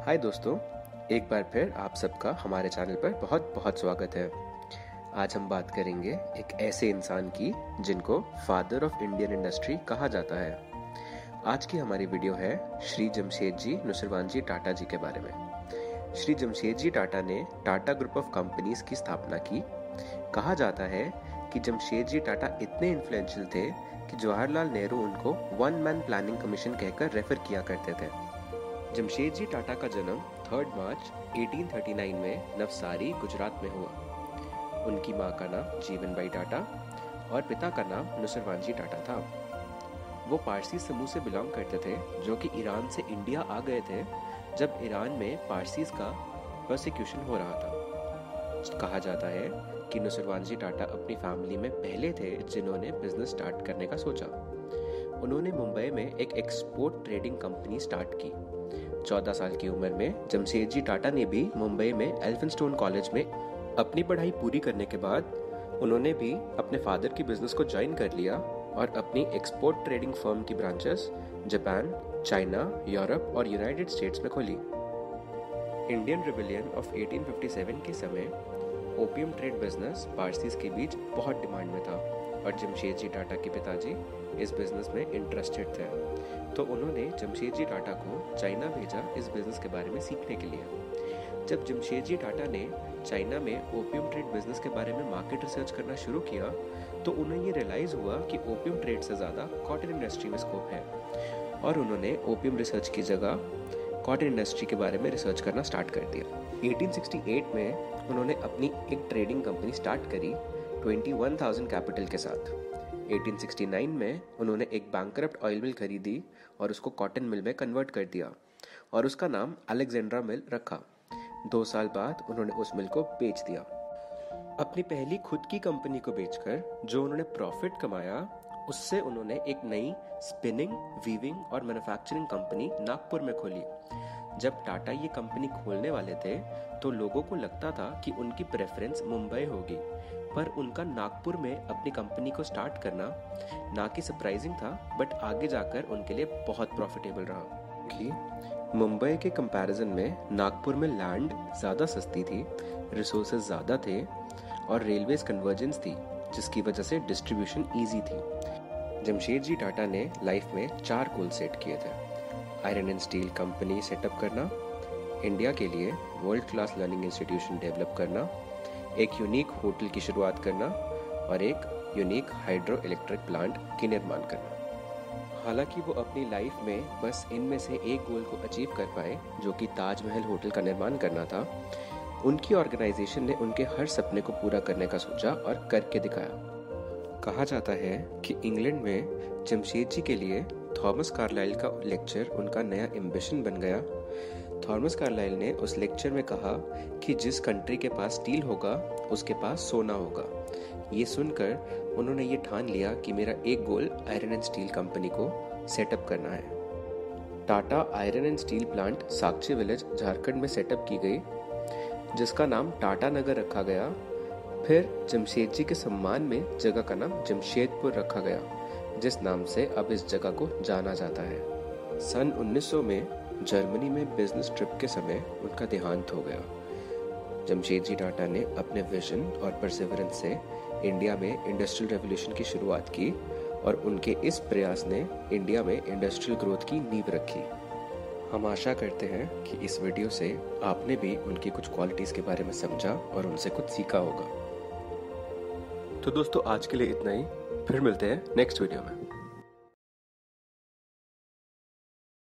हाय दोस्तों, एक बार फिर आप सबका हमारे चैनल पर बहुत बहुत स्वागत है। आज हम बात करेंगे एक ऐसे इंसान की जिनको फादर ऑफ इंडियन इंडस्ट्री कहा जाता है। आज की हमारी वीडियो है श्री जमशेदजी नुसरवानजी टाटा जी के बारे में। श्री जमशेदजी टाटा ने टाटा ग्रुप ऑफ कंपनीज की स्थापना की। कहा जाता है कि जमशेदजी टाटा इतने इन्फ्लुएंशियल थे कि जवाहरलाल नेहरू उनको वन मैन प्लानिंग कमीशन कहकर रेफर किया करते थे। जमशेदजी टाटा का जन्म 3 मार्च 1839 में नवसारी, गुजरात में हुआ। उनकी मां का नाम जीवनबाई टाटा और पिता का नाम नुसरवानजी टाटा था। वो पारसी समूह से बिलोंग करते थे जो कि ईरान से इंडिया आ गए थे जब ईरान में पारसीज का प्रोसिक्यूशन हो रहा था। कहा जाता है कि नुसरवानजी टाटा अपनी फैमिली में पहले थे जिन्होंने बिजनेस स्टार्ट करने का सोचा। उन्होंने मुंबई में एक एक्सपोर्ट ट्रेडिंग कंपनी स्टार्ट की। 14 साल की उम्र में जमशेदजी टाटा ने भी मुंबई में एल्फिंस्टोन कॉलेज में अपनी पढ़ाई पूरी करने के बाद उन्होंने भी अपने फादर की बिजनेस को ज्वाइन कर लिया और अपनी एक्सपोर्ट ट्रेडिंग फर्म की ब्रांचेस जापान, चाइना, यूरोप और यूनाइटेड स्टेट्स में खोली। इंडियन रिबेलियन ऑफ 1857 के समय ओपियम ट्रेड बिजनेस पारसीज के बीच बहुत डिमांड में था और जमशेदजी टाटा के पिताजी इस बिजनेस में इंटरेस्टेड थे, तो उन्होंने जमशेदजी टाटा को चाइना भेजा इस बिजनेस के बारे में सीखने के लिए। जब जमशेदजी टाटा ने चाइना में ओपियम ट्रेड बिजनेस के बारे में मार्केट रिसर्च करना शुरू किया तो उन्हें ये रियलाइज हुआ कि ओपियम ट्रेड से ज़्यादा कॉटन इंडस्ट्री में स्कोप है और उन्होंने ओपियम रिसर्च की जगह कॉटन इंडस्ट्री के बारे में रिसर्च करना स्टार्ट कर दिया। 1868 में उन्होंने अपनी एक ट्रेडिंग कंपनी स्टार्ट करी 21,000 कैपिटल के साथ। 1869 में उन्होंने एक बैंकरप्ट ऑयल मिल खरीदी और उसको कॉटन मिल में कन्वर्ट कर दिया और उसका नाम अलेक्जेंड्रा मिल रखा। 2 साल बाद उन्होंने उस मिल को बेच दिया। अपनी पहली खुद की कंपनी को बेचकर जो उन्होंने प्रॉफिट कमाया उससे उन्होंने एक नई स्पिनिंग, वीविंग और मैन्युफैक्चरिंग कंपनी नागपुर में खोली। जब टाटा ये कंपनी खोलने वाले थे तो लोगों को लगता था कि उनकी प्रेफरेंस मुंबई होगी, पर उनका नागपुर में अपनी कंपनी को स्टार्ट करना ना कि सरप्राइजिंग था बट आगे जाकर उनके लिए बहुत प्रॉफिटेबल रहा कि मुंबई के कंपैरिजन में नागपुर में लैंड ज़्यादा सस्ती थी, रिसोर्सेज ज़्यादा थे और रेलवेज कन्वर्जेंस थी जिसकी वजह से डिस्ट्रीब्यूशन ईजी थी। जमशेदजी टाटा ने लाइफ में 4 गोल सेट किए थे। Iron and steel company setup करना, इंडिया के लिए world class learning institution develop करना, एक यूनिक होटल की शुरुआत करना और एक यूनिक हाइड्रो इलेक्ट्रिक प्लांट की निर्माण करना। हालांकि वो अपनी लाइफ में बस इनमें से एक गोल को अचीव कर पाए जो कि ताजमहल होटल का निर्माण करना था, उनकी ऑर्गेनाइजेशन ने उनके हर सपने को पूरा करने का सोचा और करके दिखाया। कहा जाता है कि इंग्लैंड में जमशेदजी के लिए थॉमस कार्लाइल का लेक्चर उनका नया एम्बिशन बन गया। थॉमस कार्लाइल ने उस लेक्चर में कहा कि जिस कंट्री के पास स्टील होगा उसके पास सोना होगा। ये सुनकर उन्होंने ये ठान लिया कि मेरा एक गोल आयरन एंड स्टील कंपनी को सेटअप करना है। Tata iron and steel plant Sakshi village, Jharkhand में सेटअप की गई जिसका नाम टाटा नगर रखा गया। फिर जमशेदजी के सम्मान में जगह का नाम जमशेदपुर रखा गया जिस नाम से अब इस जगह को जाना जाता है। सन 1900 में जर्मनी में बिजनेस ट्रिप के समय उनका देहांत हो गया। जमशेदजी टाटा ने अपने विजन और परसिवरेंस से इंडिया में इंडस्ट्रियल रेवोल्यूशन की शुरुआत की और उनके इस प्रयास ने इंडिया में इंडस्ट्रियल ग्रोथ की नींव रखी। हम आशा करते हैं कि इस वीडियो से आपने भी उनकी कुछ क्वालिटीज़ के बारे में समझा और उनसे कुछ सीखा होगा। तो दोस्तों, आज के लिए इतना ही। फिर मिलते हैं नेक्स्ट वीडियो में।